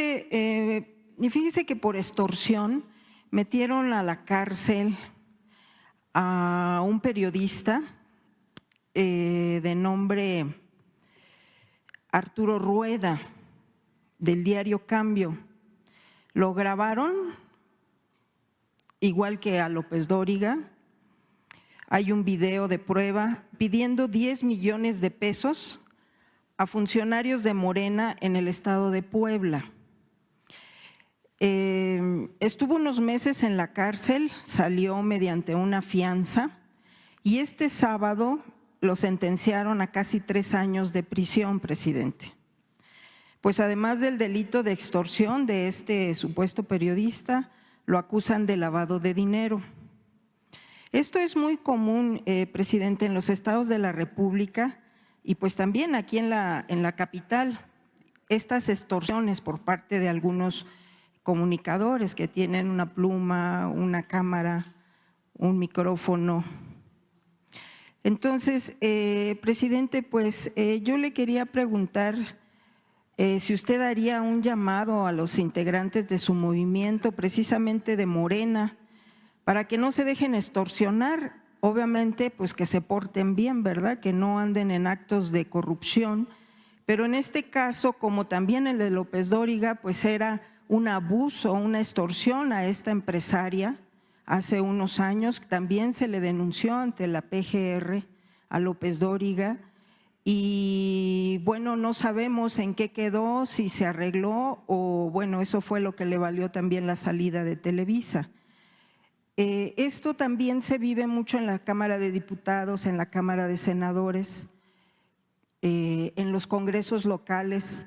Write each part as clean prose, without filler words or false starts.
y fíjese que por extorsión metieron a la cárcel a un periodista de nombre Arturo Rueda, del diario Cambio. Lo grabaron, igual que a López Dóriga. Hay un video de prueba pidiendo 10 millones de pesos a funcionarios de Morena en el estado de Puebla. Estuvo unos meses en la cárcel, salió mediante una fianza y este sábado lo sentenciaron a casi 3 años de prisión, presidente. Pues además del delito de extorsión de este supuesto periodista, lo acusan de lavado de dinero. Esto es muy común, presidente, en los estados de la República y pues también aquí en la capital, estas extorsiones por parte de algunos comunicadores que tienen una pluma, una cámara, un micrófono. Entonces, presidente, pues yo le quería preguntar si usted haría un llamado a los integrantes de su movimiento, precisamente de Morena, para que no se dejen extorsionar, obviamente pues que se porten bien, ¿verdad? Que no anden en actos de corrupción, pero en este caso, como también el de López Dóriga, pues era un abuso, una extorsión a esta empresaria. Hace unos años también se le denunció ante la PGR a López Dóriga y bueno, no sabemos en qué quedó, si se arregló o bueno, eso fue lo que le valió también la salida de Televisa. Esto también se vive mucho en la Cámara de Diputados, en la Cámara de Senadores, en los congresos locales.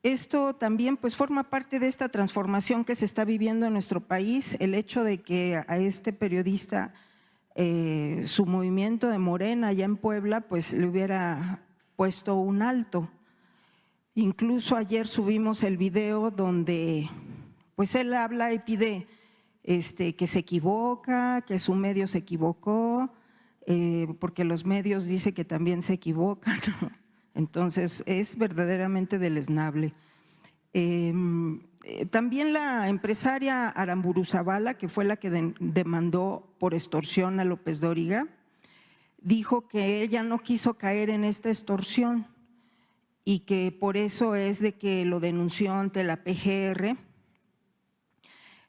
Esto también pues forma parte de esta transformación que se está viviendo en nuestro país, el hecho de que a este periodista, su movimiento de Morena allá en Puebla, pues le hubiera puesto un alto. Incluso ayer subimos el video donde pues él habla y pide que se equivoca, que su medio se equivocó, porque los medios dicen que también se equivocan, ¿no? Entonces es verdaderamente deleznable. También la empresaria Aramburu Zavala, que fue la que demandó por extorsión a López Dóriga, dijo que ella no quiso caer en esta extorsión y que por eso es de que lo denunció ante la PGR.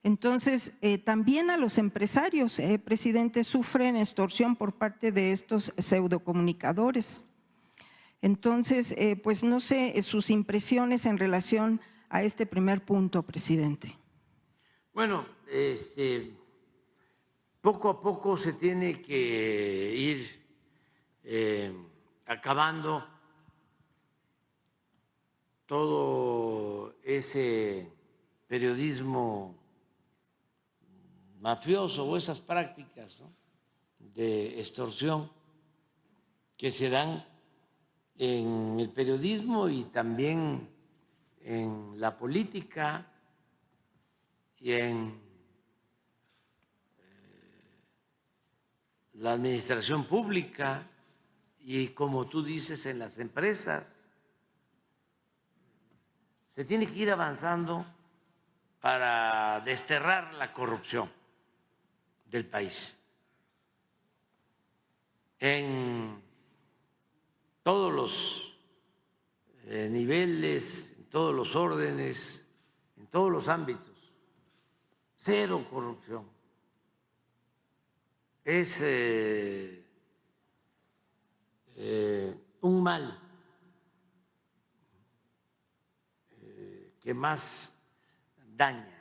Entonces, también a los empresarios, presidente, sufren extorsión por parte de estos pseudocomunicadores. Entonces, pues no sé sus impresiones en relación a este primer punto, presidente. Bueno, poco a poco se tiene que ir acabando todo ese periodismo mafioso o esas prácticas, ¿no?, de extorsión que se dan en el periodismo y también en la política y en la administración pública y, como tú dices, en las empresas. Se tiene que ir avanzando para desterrar la corrupción del país en todos los niveles, en todos los órdenes, en todos los ámbitos. Cero corrupción. Es un mal que más daña,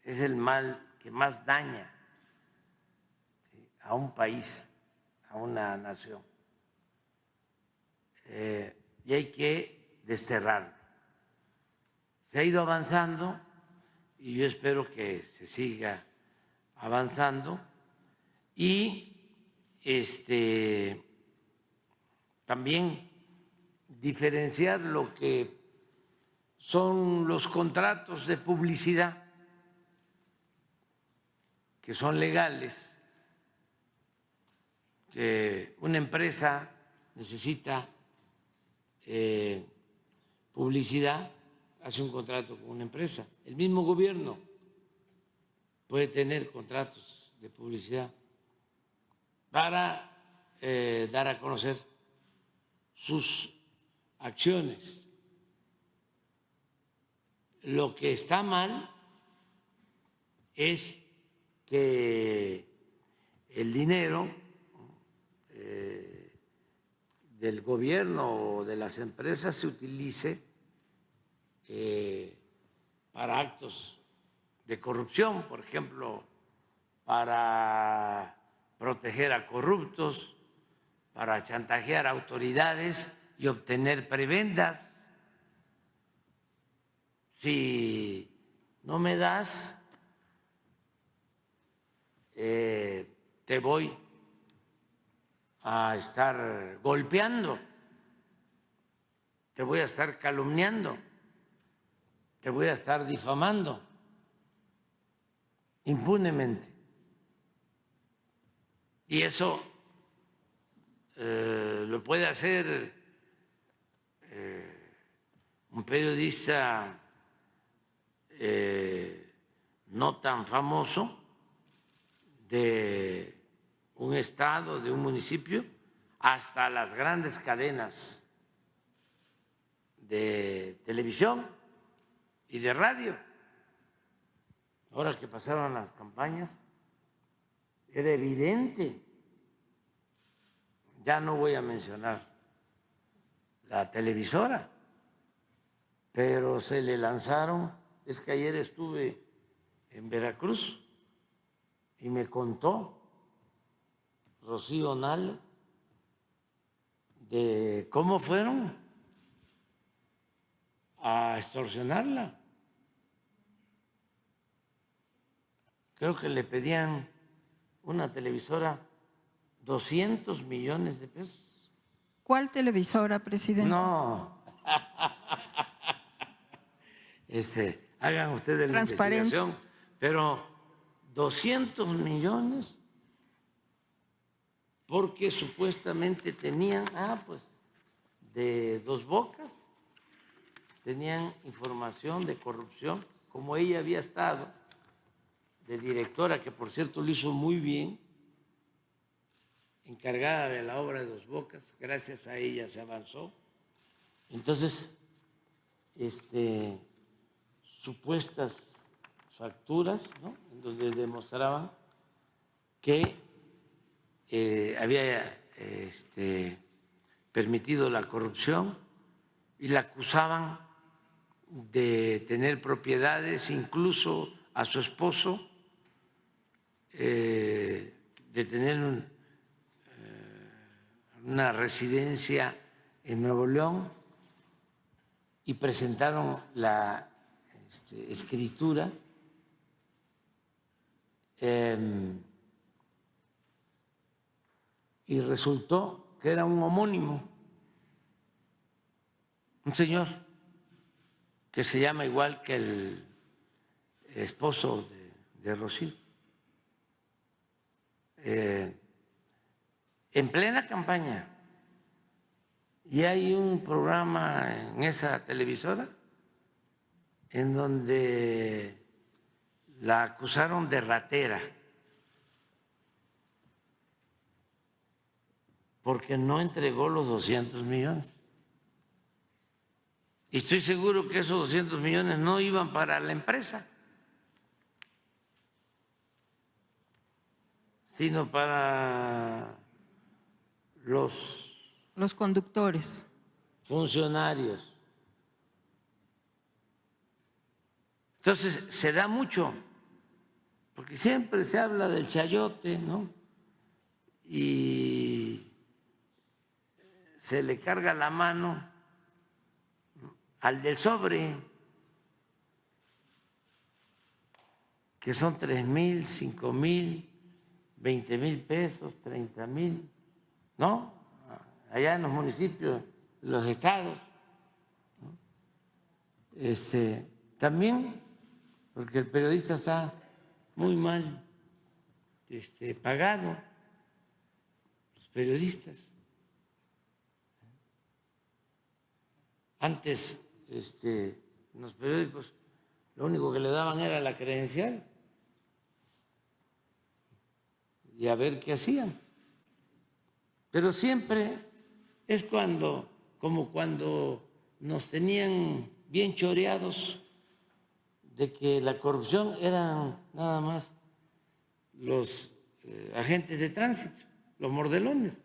es el mal que más daña a un país, a una nación, y hay que desterrarlo. Se ha ido avanzando y yo espero que se siga avanzando y también diferenciar lo que son los contratos de publicidad, que son legales, que una empresa necesita publicidad, hace un contrato con una empresa. El mismo gobierno puede tener contratos de publicidad para dar a conocer sus acciones. Lo que está mal es que el dinero del gobierno o de las empresas se utilice para actos de corrupción, por ejemplo, para proteger a corruptos, para chantajear a autoridades y obtener prebendas. Si no me das, te voy a estar golpeando, te voy a estar calumniando, te voy a estar difamando impunemente. Y eso lo puede hacer un periodista no tan famoso de un estado, de un municipio, hasta las grandes cadenas de televisión y de radio. Ahora que pasaron las campañas, era evidente. Ya no voy a mencionar la televisora, pero se le lanzaron. Es que ayer estuve en Veracruz y me contó Rocío Nale de cómo fueron a extorsionarla. Creo que le pedían una televisora 200 millones de pesos. ¿Cuál televisora, presidente? No. Hagan ustedes la investigación, pero 200 millones porque supuestamente tenían, pues de Dos Bocas, tenían información de corrupción, como ella había estado de directora, que por cierto lo hizo muy bien, encargada de la obra de Dos Bocas, gracias a ella se avanzó. Entonces, supuestas facturas, ¿no?, en donde demostraban que había permitido la corrupción y la acusaban de tener propiedades, incluso a su esposo, de tener una residencia en Nuevo León, y presentaron la escritura y resultó que era un homónimo, un señor que se llama igual que el esposo de Rocío. En plena campaña. Y hay un programa en esa televisora en donde la acusaron de ratera porque no entregó los 200 millones. Y estoy seguro que esos 200 millones no iban para la empresa, sino para los conductores, funcionarios. Entonces, se da mucho, porque siempre se habla del chayote, ¿no? Y se le carga la mano al del sobre, que son 3,000, 5,000, 20,000 pesos, 30,000, ¿no? Allá en los municipios, los estados, ¿no? También, porque el periodista está muy mal pagado, los periodistas. Antes en los periódicos, lo único que le daban era la credencial y a ver qué hacían. Pero siempre es como cuando nos tenían bien choreados de que la corrupción eran nada más los agentes de tránsito, los mordelones.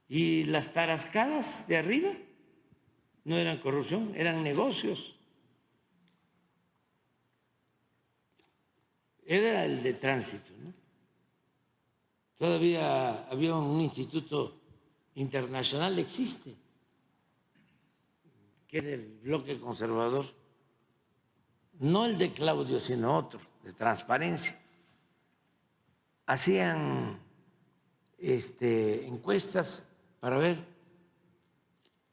Y las tarascadas de arriba no eran corrupción, eran negocios. Era el de tránsito, ¿no? Todavía había un instituto internacional, existe, que es el bloque conservador, no el de Claudio, sino otro, de transparencia. Hacían encuestas para ver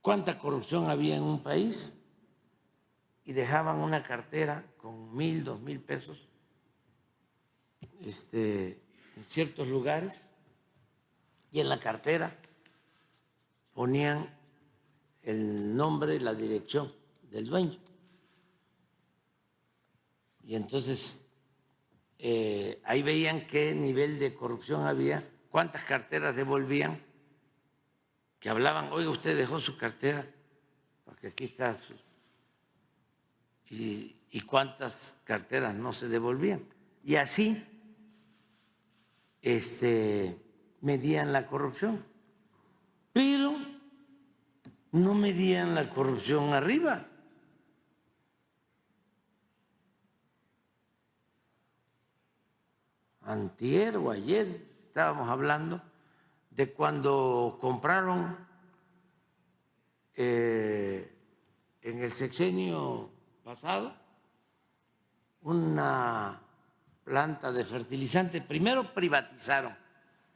cuánta corrupción había en un país y dejaban una cartera con 1,000, 2,000 pesos en ciertos lugares, y en la cartera ponían el nombre y la dirección del dueño. Y entonces ahí veían qué nivel de corrupción había, cuántas carteras devolvían, que hablaban, oiga, usted dejó su cartera, porque aquí está su... y cuántas carteras no se devolvían. Y así medían la corrupción, pero no medían la corrupción arriba. Antier o ayer estábamos hablando de cuando compraron en el sexenio pasado una planta de fertilizantes. Primero privatizaron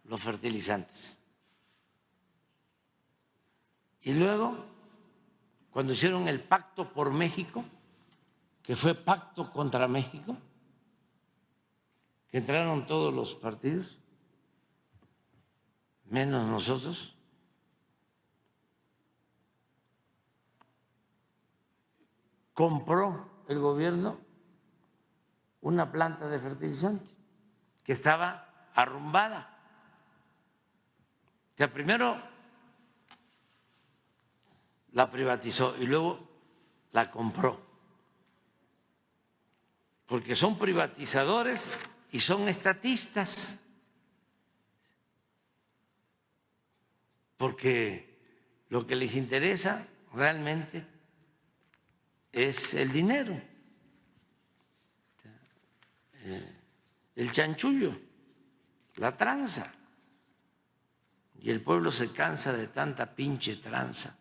los fertilizantes y luego, cuando hicieron el Pacto por México, que fue pacto contra México, que entraron todos los partidos, menos nosotros, compró el gobierno una planta de fertilizante que estaba arrumbada. O sea, primero la privatizó y luego la compró, porque son privatizadores y son estatistas, porque lo que les interesa realmente es el dinero, el chanchullo, la tranza. Y el pueblo se cansa de tanta pinche tranza.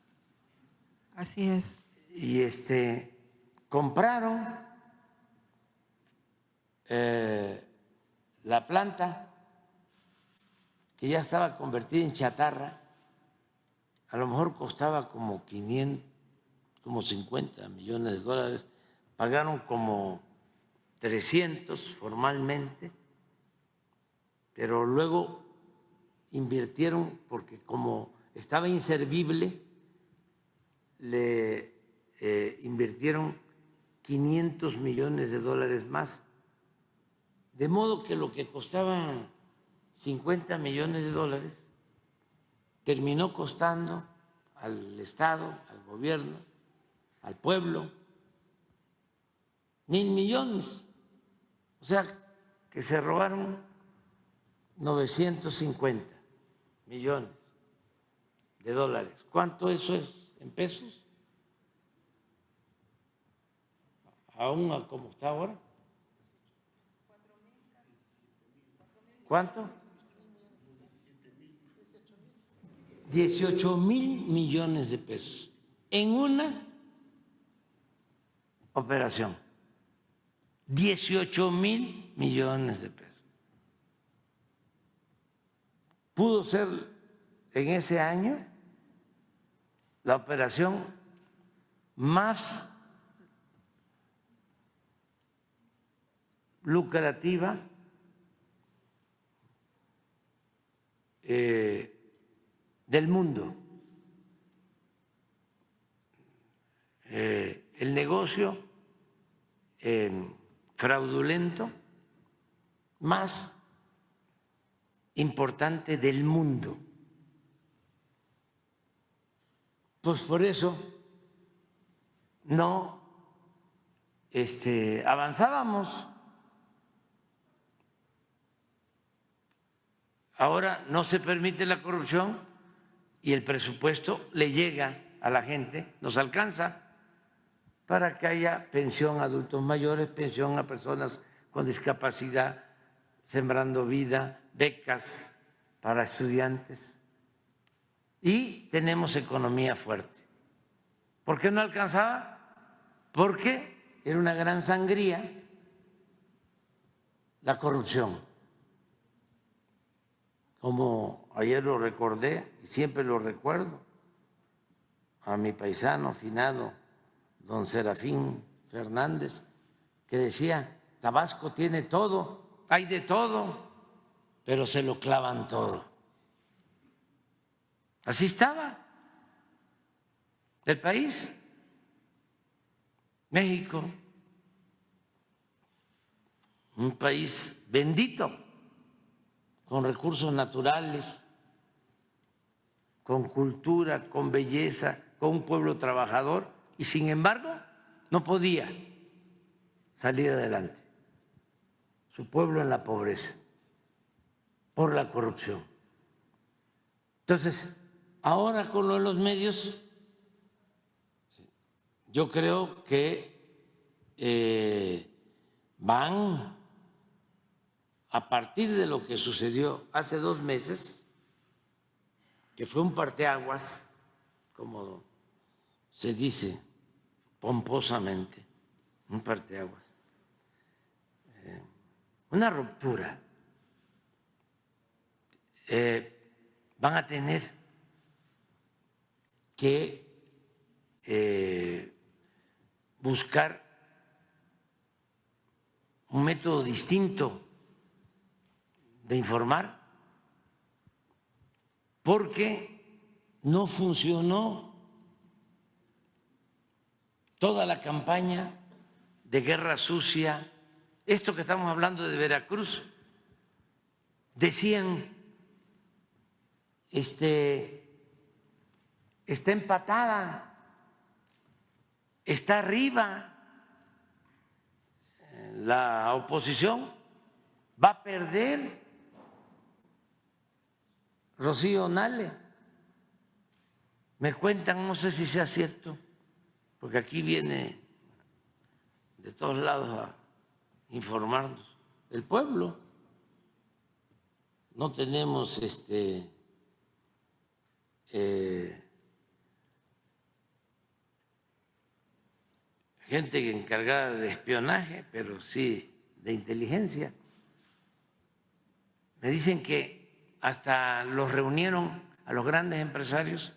Así es. Y compraron la planta, que ya estaba convertida en chatarra, a lo mejor costaba como 500, como 50 millones de dólares, pagaron como 300 formalmente, pero luego invirtieron, porque como estaba inservible, le invirtieron 500 millones de dólares más, de modo que lo que costaba 50 millones de dólares terminó costando al Estado, al gobierno, al pueblo, 1,000 millones. O sea, que se robaron 950 millones de dólares. ¿Cuánto eso es en pesos? Aún a como está ahora. ¿Cuánto? 18,000 millones de pesos en una operación. 18,000 millones de pesos. Pudo ser en ese año la operación más lucrativa del mundo. el negocio fraudulento más importante del mundo. Pues por eso no avanzábamos. Ahora no se permite la corrupción y el presupuesto le llega a la gente, nos alcanza para que haya pensión a adultos mayores, pensión a personas con discapacidad, Sembrando Vida, becas para estudiantes y tenemos economía fuerte. ¿Por qué no alcanzaba? Porque era una gran sangría la corrupción. Como ayer lo recordé y siempre lo recuerdo, a mi paisano finado, don Serafín Fernández, que decía, Tabasco tiene todo, hay de todo, pero se lo clavan todo. Así estaba el país, México, un país bendito, con recursos naturales, con cultura, con belleza, con un pueblo trabajador, y sin embargo no podía salir adelante. Su pueblo en la pobreza, por la corrupción. Entonces, ahora con lo de los medios, yo creo que van a partir de lo que sucedió hace 2 meses, que fue un parteaguas, como se dice pomposamente, un parteaguas, una ruptura. Van a tener que buscar un método distinto de informar, porque no funcionó toda la campaña de guerra sucia. Esto que estamos hablando de Veracruz, decían, está empatada, está arriba la oposición, va a perder Rocío Nale. Me cuentan, no sé si sea cierto, porque aquí viene de todos lados a informarnos el pueblo. No tenemos gente encargada de espionaje, pero sí de inteligencia. Me dicen que hasta los reunieron a los grandes empresarios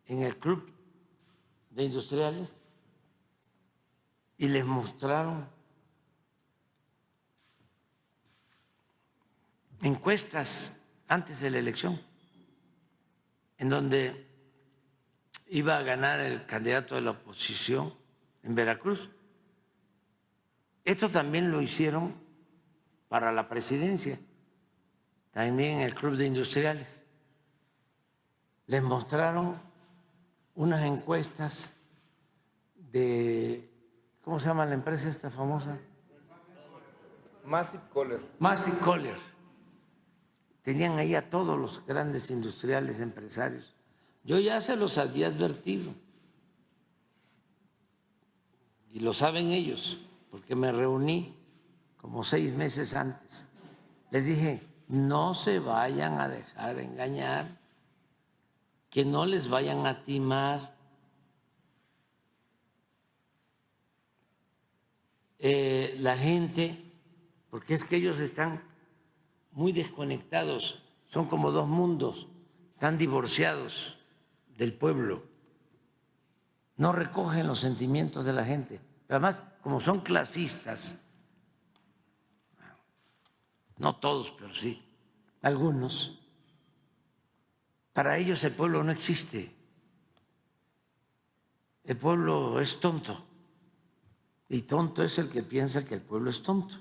en el club de industriales y les mostraron encuestas antes de la elección, en donde iba a ganar el candidato de la oposición en Veracruz. Esto también lo hicieron para la presidencia, también en el Club de Industriales. Les mostraron unas encuestas de, ¿cómo se llama la empresa esta famosa? Massive Caller. Massive Caller. Tenían ahí a todos los grandes industriales, empresarios. Yo ya se los había advertido, y lo saben ellos, porque me reuní como 6 meses antes. Les dije, no se vayan a dejar engañar, que no les vayan a timar. La gente, porque es que ellos están muy desconectados, son como 2 mundos, están divorciados del pueblo, no recogen los sentimientos de la gente. Además, como son clasistas, no todos, pero sí, algunos, para ellos el pueblo no existe. el pueblo es tonto y tonto es el que piensa que el pueblo es tonto.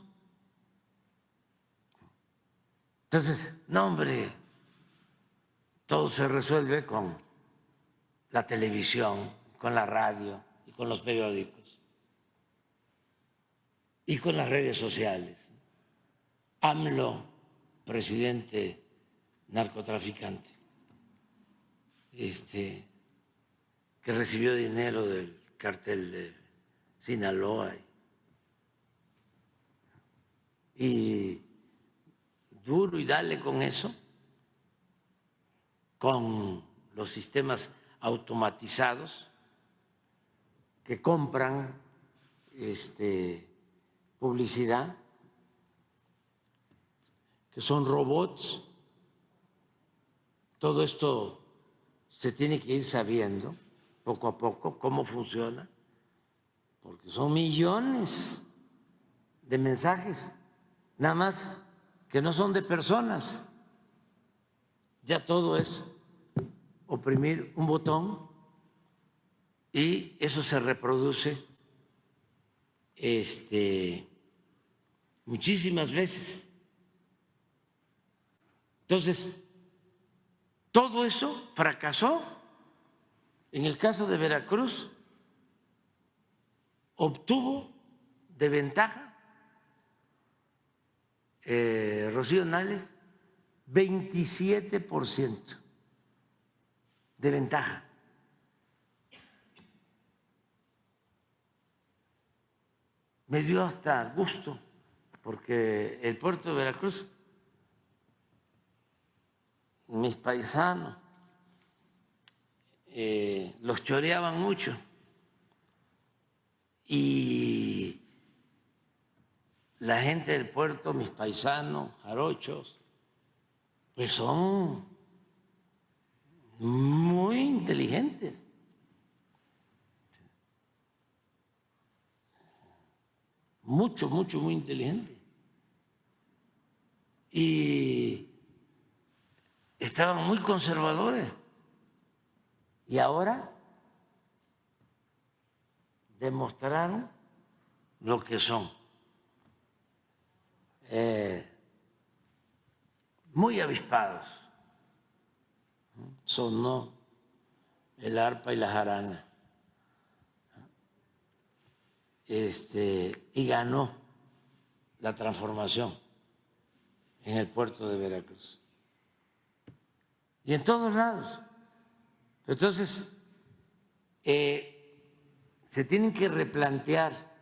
Entonces, no, hombre, todo se resuelve con la televisión, con la radio y con los periódicos y con las redes sociales. AMLO, presidente narcotraficante, que recibió dinero del cártel de Sinaloa y duro y dale con eso, con los sistemas automatizados que compran publicidad, que son robots. Todo esto se tiene que ir sabiendo poco a poco cómo funciona, porque son millones de mensajes, nada más que no son de personas. Ya todo es oprimir un botón y eso se reproduce muchísimas veces. Entonces, todo eso fracasó. En el caso de Veracruz, obtuvo de ventaja Rocío Nales 27% de ventaja. Me dio hasta gusto porque el puerto de Veracruz, mis paisanos, los choreaban mucho y la gente del puerto, mis paisanos, jarochos, pues son muy inteligentes. Mucho, mucho, muy inteligentes. Y estaban muy conservadores. Y ahora demostraron lo que son. Muy avispados. Sonó el arpa y la jarana. Y ganó la transformación en el puerto de Veracruz. Y en todos lados. Entonces, se tienen que replantear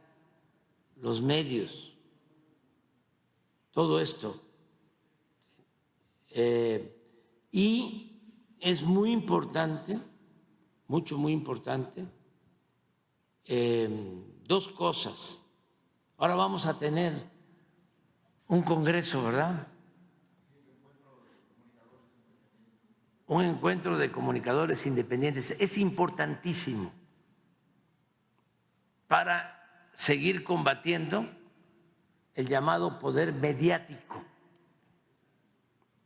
los medios, todo esto. Y es muy importante, muy importante, dos cosas. Ahora vamos a tener un congreso, ¿verdad? Un encuentro de comunicadores independientes. Es importantísimo para seguir combatiendo el llamado poder mediático,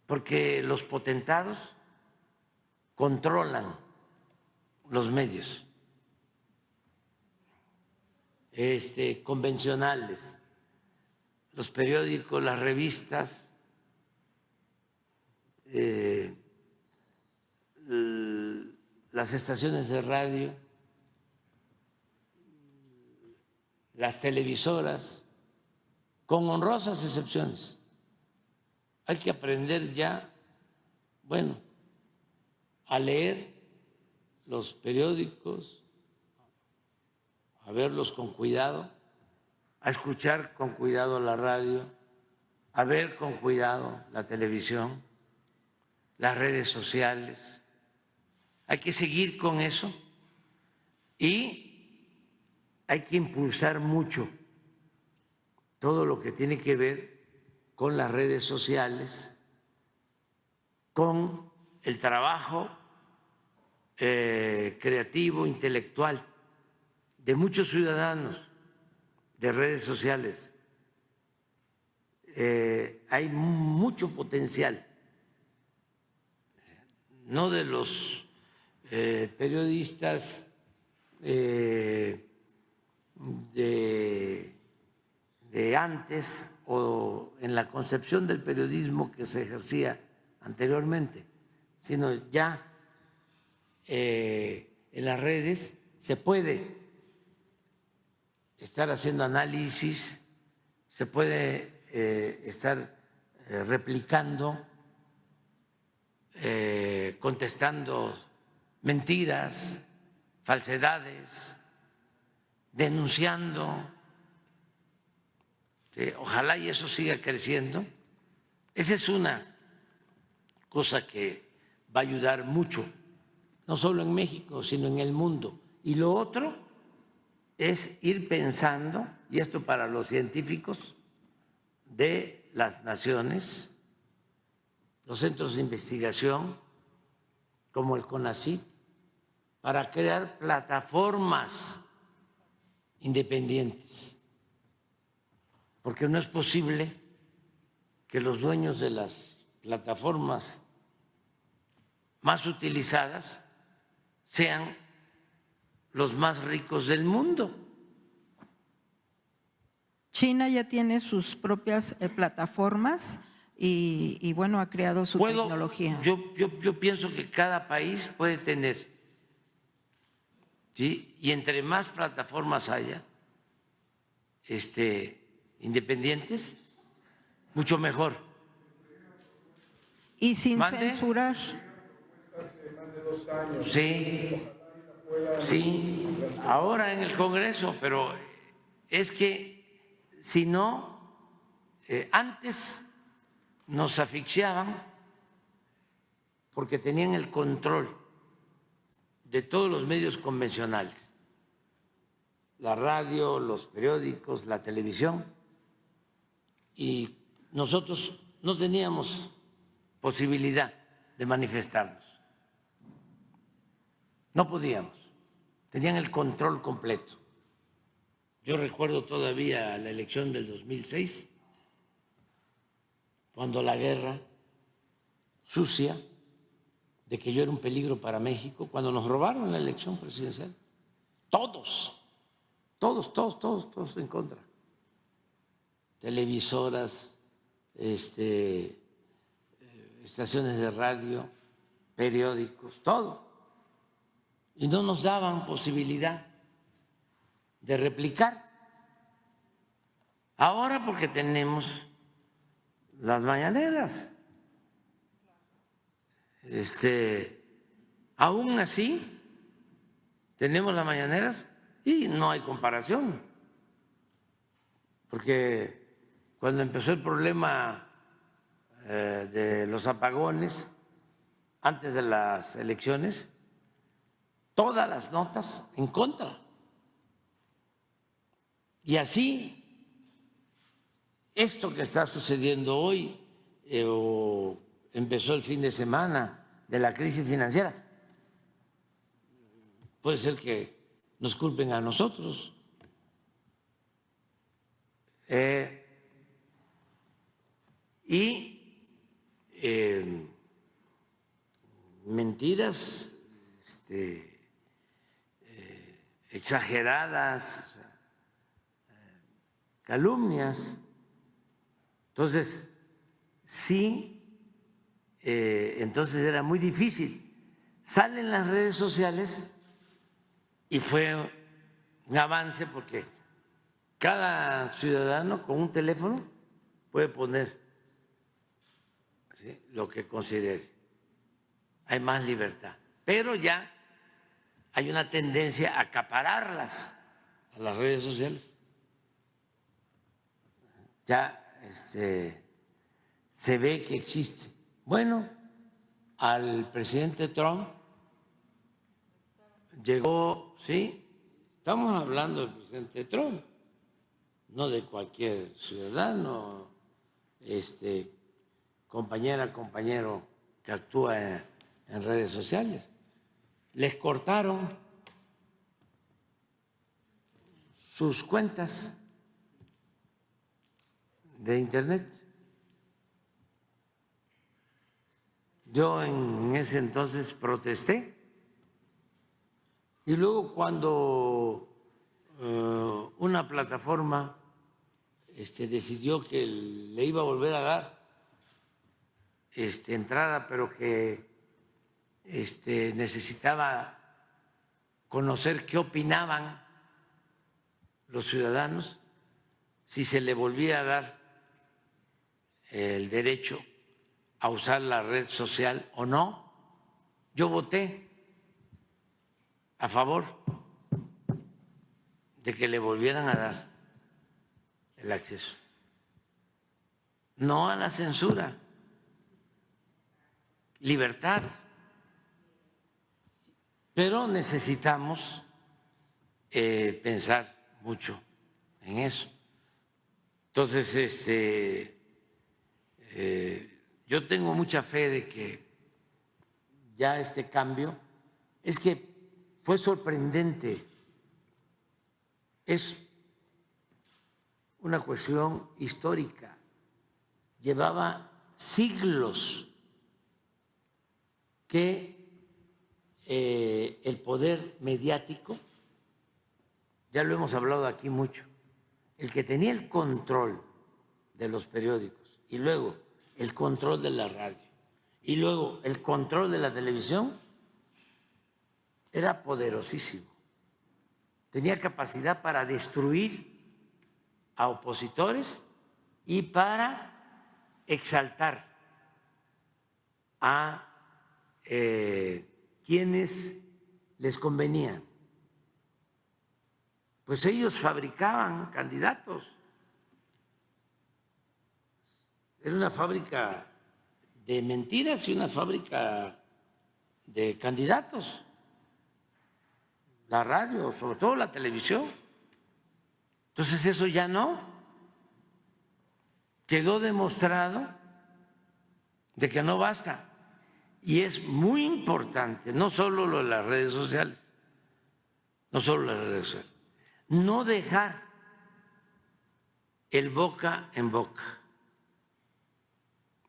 porque los potentados controlan los medios convencionales, los periódicos, las revistas, las estaciones de radio, las televisoras, con honrosas excepciones. Hay que aprender ya, a leer los periódicos, a verlos con cuidado, a escuchar con cuidado la radio, a ver con cuidado la televisión, las redes sociales. Hay que seguir con eso y hay que impulsar mucho todo lo que tiene que ver con las redes sociales, con el trabajo creativo, intelectual de muchos ciudadanos de redes sociales. Hay mucho potencial, no de los periodistas de antes o en la concepción del periodismo que se ejercía anteriormente, sino ya en las redes se puede estar haciendo análisis, se puede estar replicando, contestando mentiras, falsedades, denunciando. Ojalá y eso siga creciendo. Esa es una cosa que va a ayudar mucho, no solo en México, sino en el mundo. Y lo otro es ir pensando, y esto para los científicos de las naciones, los centros de investigación como el CONACYT, para crear plataformas independientes, porque no es posible que los dueños de las plataformas más utilizadas sean los más ricos del mundo. China ya tiene sus propias plataformas y bueno, ha creado su tecnología. Yo pienso que cada país puede tener, ¿sí? Y entre más plataformas haya independientes, mucho mejor. Y sin ¿Mande? censurar. Sí, ahora en el Congreso, pero es que si no, antes nos asfixiaban porque tenían el control de todos los medios convencionales, la radio, los periódicos, la televisión, y nosotros no teníamos posibilidad de manifestarnos. No podíamos, tenían el control completo. Yo recuerdo todavía la elección del 2006, cuando la guerra sucia de que yo era un peligro para México, cuando nos robaron la elección presidencial, todos en contra. Televisoras, estaciones de radio, periódicos, todo. Y no nos daban posibilidad de replicar. Ahora porque tenemos las mañaneras. Aún así, tenemos las mañaneras y no hay comparación. Porque cuando empezó el problema de los apagones, antes de las elecciones, todas las notas en contra. Y así, esto que está sucediendo hoy, o empezó el fin de semana de la crisis financiera, puede ser que nos culpen a nosotros. Mentiras exageradas, calumnias. Entonces, sí, entonces era muy difícil. Salen las redes sociales y fue un avance porque cada ciudadano con un teléfono puede poner, ¿sí?, lo que considere. Hay más libertad, pero ya hay una tendencia a acapararlas a las redes sociales. Ya se ve que existe. Bueno, al presidente Trump llegó, sí, estamos hablando del presidente Trump, no de cualquier ciudadano, compañera, compañero que actúa en redes sociales. Les cortaron sus cuentas de internet. Yo en ese entonces protesté Y luego cuando una plataforma decidió que le iba a volver a dar entrada, pero que necesitaba conocer qué opinaban los ciudadanos, si se le volvía a dar el derecho a usar la red social o no. Yo voté a favor de que le volvieran a dar el acceso, no a la censura, libertad. Pero necesitamos pensar mucho en eso. Entonces, yo tengo mucha fe de que ya este cambio, es que fue sorprendente, es una cuestión histórica, llevaba siglos que el poder mediático, ya lo hemos hablado aquí mucho, el que tenía el control de los periódicos y luego el control de la radio y luego el control de la televisión, era poderosísimo. Tenía capacidad para destruir a opositores y para exaltar a quienes les convenía. Pues ellos fabricaban candidatos. Era una fábrica de mentiras y una fábrica de candidatos. La radio, sobre todo la televisión. Entonces eso ya no. Quedó demostrado de que no basta. Y es muy importante, no solo lo de las redes sociales, no solo las redes sociales, no dejar el boca en boca.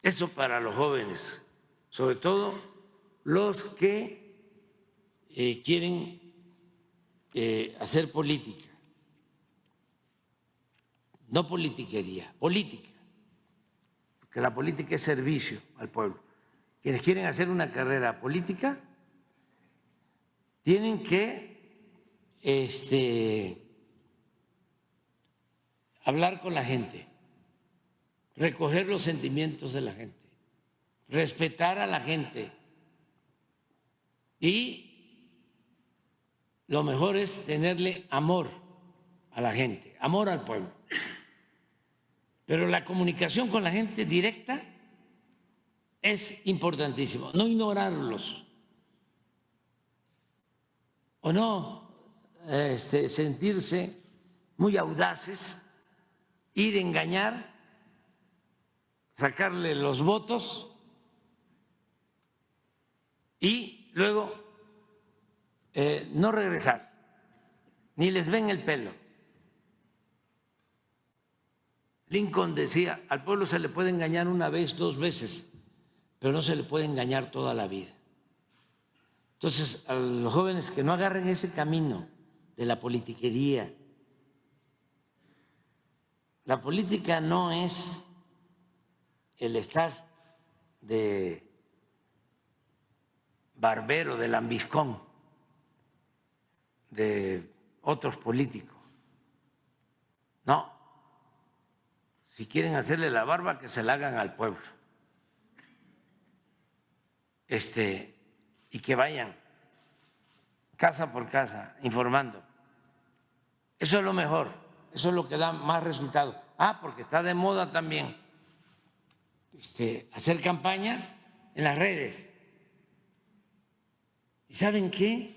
Eso para los jóvenes, sobre todo los que quieren hacer política, no politiquería, política, porque la política es servicio al pueblo. Quienes quieren hacer una carrera política tienen que hablar con la gente, recoger los sentimientos de la gente, respetar a la gente y lo mejor es tenerle amor a la gente, amor al pueblo. Pero la comunicación con la gente directa es importantísimo, no ignorarlos o no sentirse muy audaces, ir a engañar, sacarle los votos y luego no regresar, ni les ven el pelo. Lincoln decía, al pueblo se le puede engañar una vez, 2 veces, pero no se le puede engañar toda la vida. Entonces, a los jóvenes que no agarren ese camino de la politiquería. La política no es el estar de barbero, de lambiscón, de otros políticos. No, si quieren hacerle la barba, que se la hagan al pueblo. Y que vayan casa por casa informando. Eso es lo mejor, eso es lo que da más resultados. Porque está de moda también hacer campaña en las redes. ¿Y saben qué?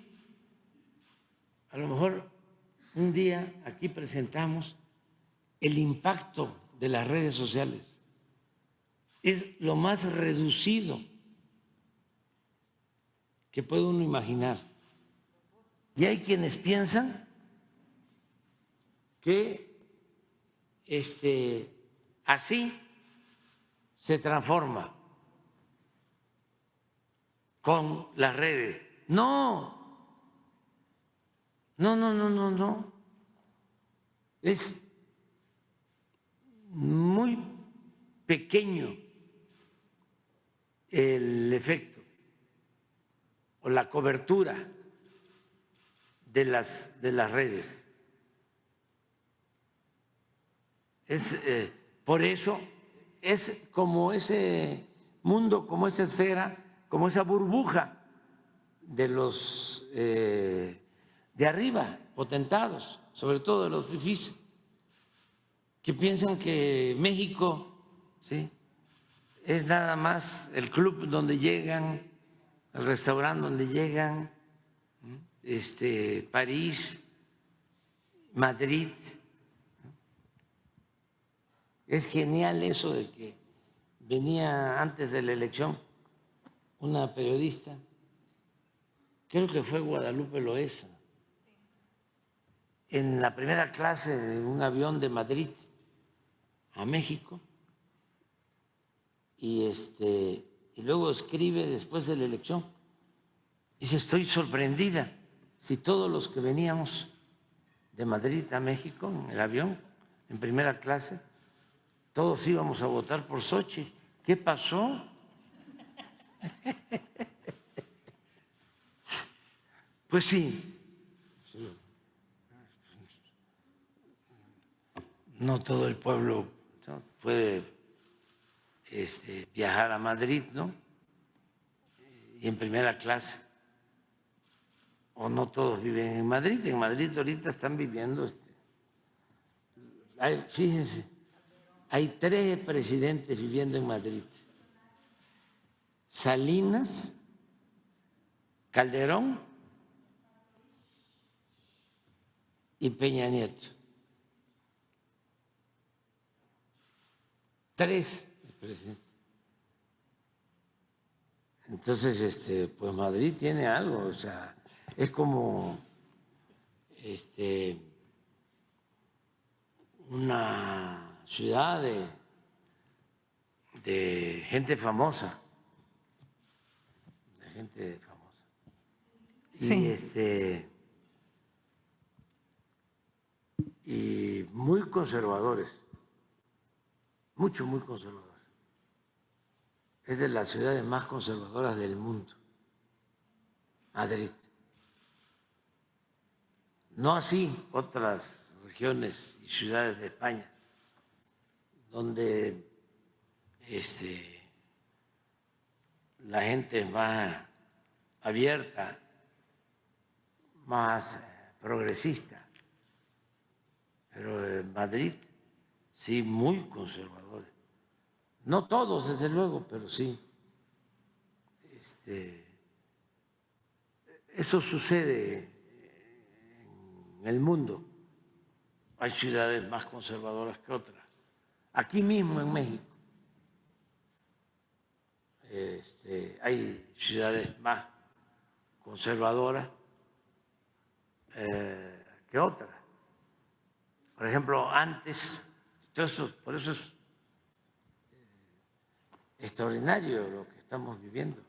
A lo mejor un día aquí presentamos el impacto de las redes sociales. Es lo más reducido que puede uno imaginar. Y hay quienes piensan que así se transforma con las redes. No, No, no, no, no, no. Es muy pequeño el efecto o la cobertura de las redes. Por eso es como ese mundo, como esa esfera, como esa burbuja de los de arriba, potentados, sobre todo de los fifís, que piensan que México, ¿sí?, es nada más el club donde llegan, el restaurante donde llegan, París, Madrid. Es genial eso de que venía antes de la elección una periodista, creo que fue Guadalupe Loesa, en la primera clase de un avión de Madrid a México, y luego escribe después de la elección, dice: estoy sorprendida, si todos los que veníamos de Madrid a México en el avión, en primera clase, todos íbamos a votar por Xochitl. ¿Qué pasó? Pues sí, no todo el pueblo puede viajar a Madrid, ¿no? Y en primera clase. O no todos viven en Madrid. En Madrid ahorita están viviendo, fíjense, hay 3 presidentes viviendo en Madrid: Salinas, Calderón y Peña Nieto. 3 presidentes. Entonces, pues Madrid tiene algo, o sea, es como una ciudad de gente famosa, Sí. Y muy conservadores, muy conservadores. Es de las ciudades más conservadoras del mundo, Madrid. No así otras regiones y ciudades de España, donde la gente es más abierta, más progresista. Pero en Madrid sí, muy conservadores. No todos, desde luego, pero sí. Eso sucede en el mundo. Hay ciudades más conservadoras que otras. Aquí mismo en México hay ciudades más conservadoras que otras. Por ejemplo, antes, por eso es extraordinario lo que estamos viviendo,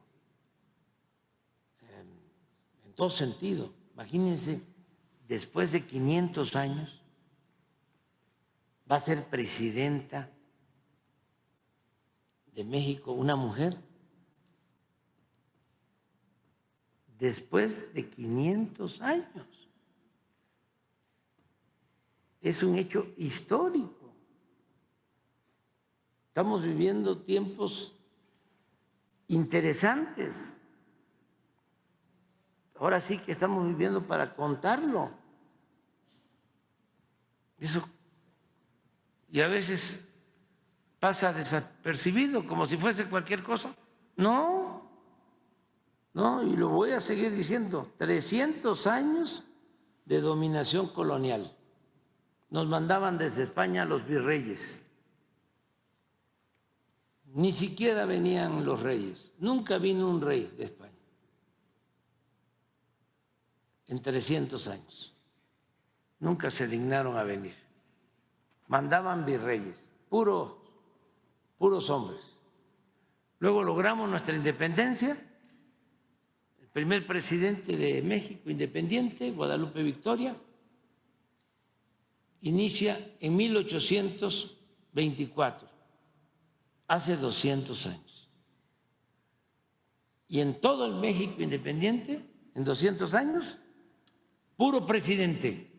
en todo sentido. Imagínense, después de 500 años va a ser presidenta de México una mujer. Después de 500 años. Es un hecho histórico. Estamos viviendo tiempos interesantes. Ahora sí que estamos viviendo para contarlo. Eso, y a veces pasa desapercibido, como si fuese cualquier cosa. No, y lo voy a seguir diciendo, 300 años de dominación colonial. Nos mandaban desde España los virreyes. Ni siquiera venían los reyes. Nunca vino un rey de España. En 300 años. Nunca se dignaron a venir. Mandaban virreyes, puros hombres. Luego logramos nuestra independencia. primer presidente de México independiente, Guadalupe Victoria, inicia en 1824, hace 200 años. Y en todo el México independiente, en 200 años, puro presidente.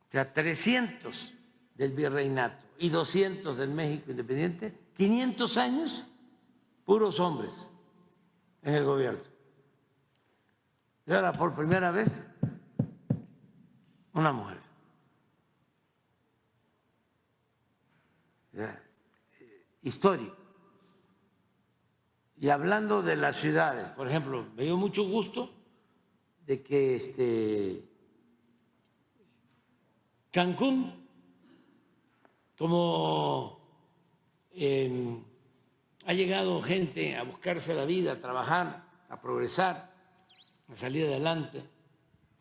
O sea, 300 del virreinato y 200 del México independiente, 500 años, puros hombres en el gobierno. Y ahora, por primera vez, una mujer. Histórico. Y hablando de las ciudades, por ejemplo, me dio mucho gusto de que Cancún, como ha llegado gente a buscarse la vida, a trabajar, a progresar, a salir adelante,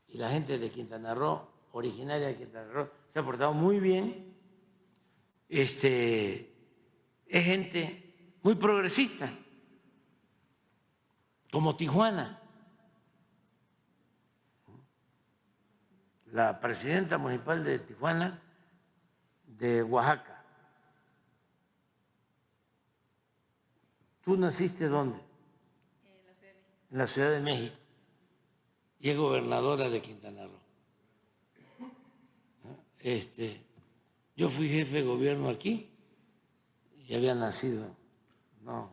y la gente de Quintana Roo, originaria de Quintana Roo, se ha portado muy bien. Es gente muy progresista, como Tijuana. La presidenta municipal de Tijuana, de Oaxaca. ¿Tú naciste dónde? En la Ciudad de México. Y es gobernadora de Quintana Roo. Yo fui jefe de gobierno aquí y había nacido, no,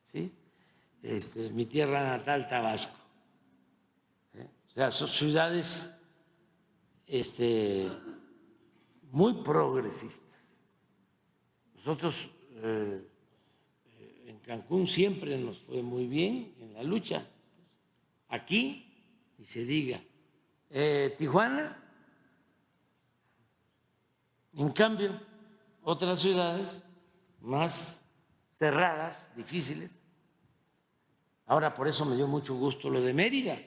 ¿sí? Mi tierra natal, Tabasco. ¿Sí? O sea, son ciudades muy progresistas. Nosotros en Cancún siempre nos fue muy bien en la lucha. Aquí, y se diga, Tijuana, en cambio, otras ciudades más cerradas, difíciles. Ahora, por eso me dio mucho gusto lo de Mérida.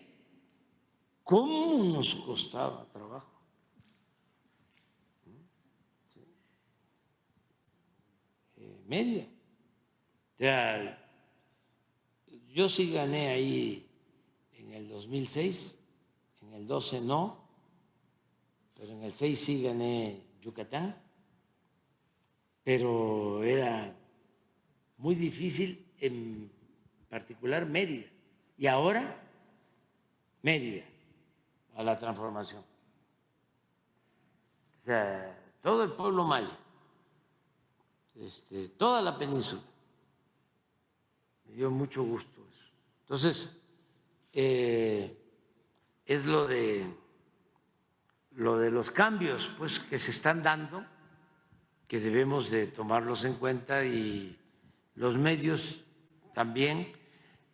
¿Cómo nos costaba trabajo? ¿Sí? Mérida. O sea, yo sí gané ahí en el 2006, en el 12 no, pero en el 6 sí gané Yucatán, pero era muy difícil, en particular Mérida. Y ahora Mérida, a la transformación. O sea, todo el pueblo maya, toda la península. Me dio mucho gusto eso. Entonces, es lo de los cambios pues, que se están dando, que debemos de tomarlos en cuenta, y los medios también,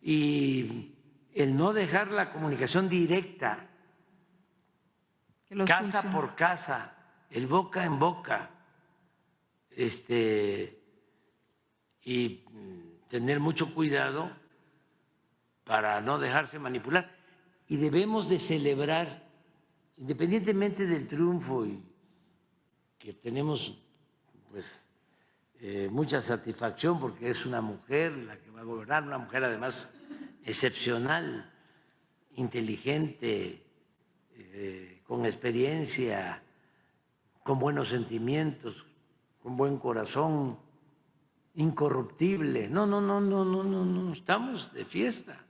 y el no dejar la comunicación directa, casa por casa, el boca en boca, y tener mucho cuidado para no dejarse manipular. Y debemos de celebrar, independientemente del triunfo, y que tenemos pues mucha satisfacción porque es una mujer la que va a gobernar, una mujer además excepcional, inteligente, con experiencia, con buenos sentimientos, con buen corazón, incorruptible. No, estamos de fiesta.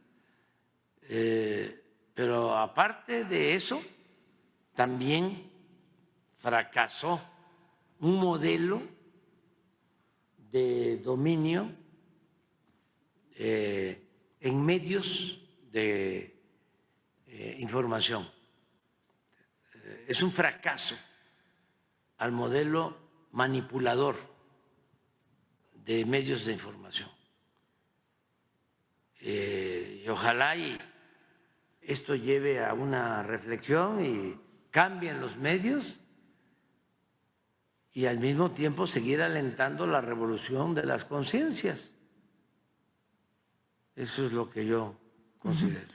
Pero aparte de eso, también fracasó un modelo de dominio en medios de información. Es un fracaso al modelo manipulador de medios de información. Y ojalá y esto lleve a una reflexión y cambien los medios, y al mismo tiempo seguir alentando la revolución de las conciencias. Eso es lo que yo considero.